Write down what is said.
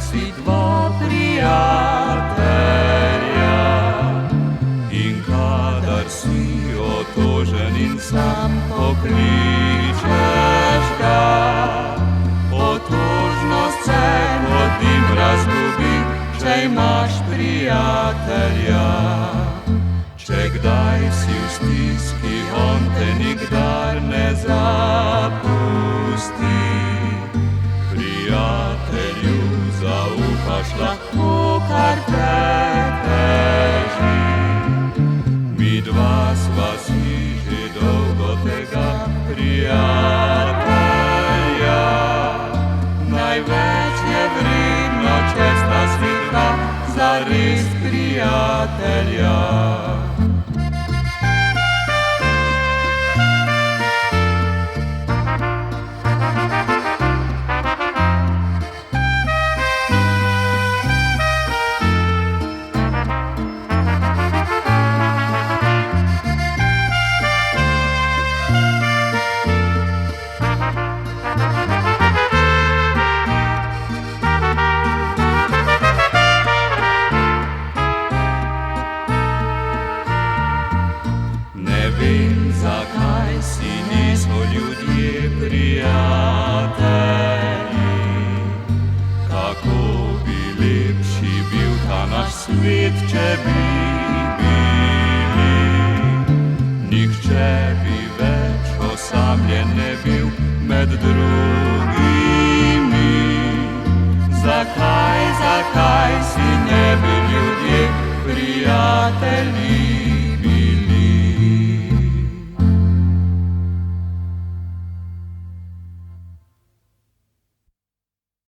si dva prijatelja. In kadar si otožen in sam pokličeš ga, otožnost se pod njim razgubi, če imaš prijatelja. Če kdaj si v stiski, on te nikdar ne zapusti. Prijatelju zaupaš lahko, kar te teži. Midva sva si že dolgo tega prijatelja. Največ je vredno, če sta si dva zares prijatelja. Ne vem, zakaj si niso ljudje prijatelji. Kako bi lepši bil ta naš svet, če bi bili. Nihče bi več osamljen ne bil med drugimi. Zakaj si ne bi ljudje prijatelji?